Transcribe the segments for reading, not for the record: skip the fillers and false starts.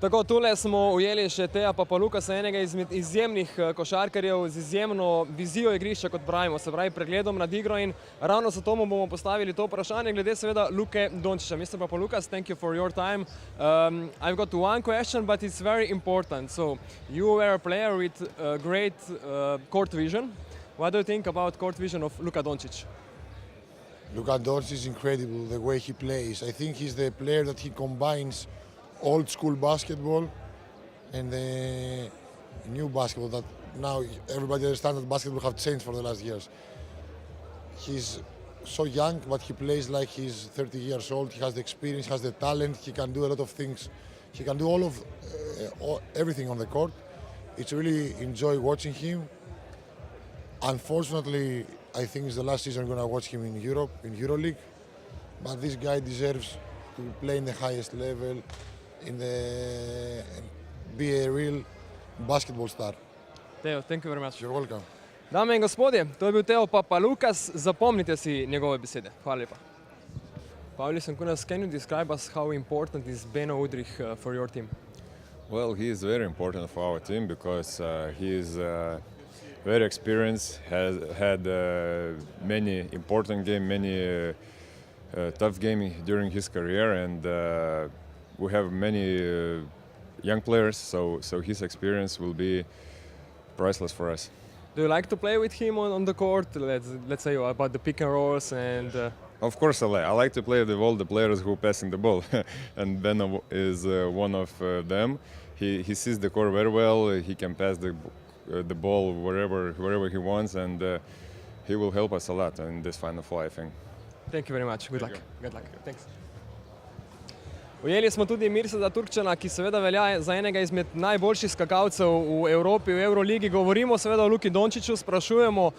Tako, tule smo ujeli še Teja Papalukasa, enega izmed izjemnih košarkarjev z izjemno vizijo igrišča, kot pravimo, se pravi pregledom nad igro, in ravno zato mu bomo postavili to vprašanje glede seveda Luke Dončića. Mr. Papalukas, thank you for your time. I've got one question, but it's very important. So, you were a player with great court vision. What do you think about court vision of Luka Dončić? Luka Doncic is incredible the way he plays. I think he's the player that he combines old school basketball and the new basketball that now everybody understands that basketball have changed for the last years. He's so young, but he plays like he's 30 years old. He has the experience, has the talent. He can do a lot of things. He can do everything on the court. It's really enjoy watching him. Unfortunately, I think it's the last season I'm going to watch him in Europe, in EuroLeague. But this guy deserves to play in the highest level, and be a real basketball star. Teo, thank you very much. You're welcome. Dame in gospodje, to je bil Teo Papalukas. Zapomnite si njegove besede. Hvala lepa. Pavlis Ankunas, can you describe us how important is Beno Udrih for your team? Well, he is very important for our team because he is very experienced, has had many important games, many tough games during his career, and we have many young players, so his experience will be priceless for us. Do you like to play with him on the court? Let's say about the pick and rolls and... Of course, I like to play with all the players who are passing the ball, and Beno is one of them. He sees the court very well. He can pass the ball wherever he wants, and he will help us a lot in this Final Four, I think. Thank you very much. Good luck. Good luck. Thanks. Ujeli smo tudi Mirsada Turkčana, ki seveda velja za enega izmed najboljših skakalcev v Evropi, v Euroligi. Govorimo seveda o Luki Dončiću, sprašujemo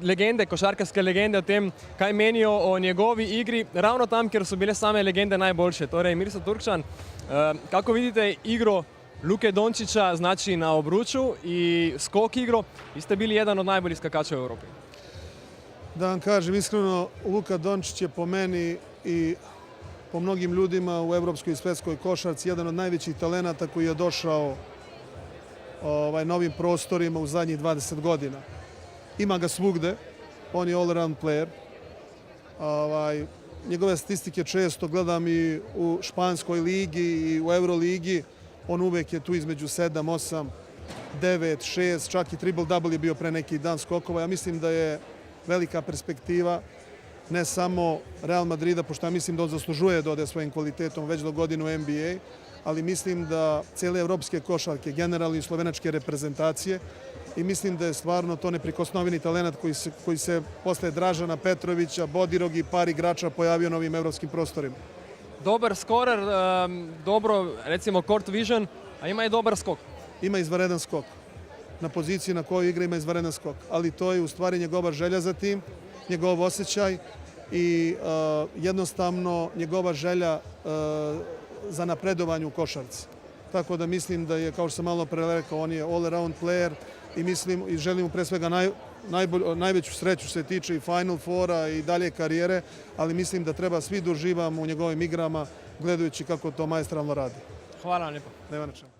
legende, košarkarske legende o tem, kaj menijo o njegovi igri, ravno tam, kjer so bile same legende najboljše. Torej, Mirsad Turkčan, kako vidite igro Luke Dončića, znači na obruču i skok igro? Vi ste bili jedan od najboljih skakača u Evropi. Da vam kažem iskreno, Luka Dončić je po meni i po mnogim ljudima u evropskoj i svetskoj košarci jedan od najvećih talenata koji je došao novim prostorima u zadnjih 20 godina. Ima ga svugde, on je all-around player. Njegove statistike često gledam i u španskoj ligi i u Euroligi. On uvek je tu između 7, 8, 9, 6, čak i triple-double je bio pre neki dan skokova. Ja mislim da je velika perspektiva ne samo Real Madrida, pošto ja mislim da on zaslužuje da ode svojim kvalitetom već do godinu NBA, ali mislim da cijele evropske košarke, generalno i slovenačke reprezentacije, i mislim da je stvarno to neprikosnoveni talent koji se posle Dražana Petrovića, Bodirog i par igrača pojavio na ovim evropskim prostorima. Dobar skorer, dobro, recimo, court vision, a ima i dobar skok. Ima izvanredan skok. Na poziciji na kojoj igra ima izvanredan skok. Ali to je u stvari njegova želja za tim, njegov osjećaj i jednostavno njegova želja za napredovanje u košarci. Tako da mislim da je, kao što sam malo pre rekao, on je all-around player i želim mu pre svega najveću sreću što se tiče i Final Fora i dalje karijere, ali mislim da treba svi da uživamo u njegovim igrama gledajući kako to maestralno radi. Hvala vam lijepo. Nema na čemu.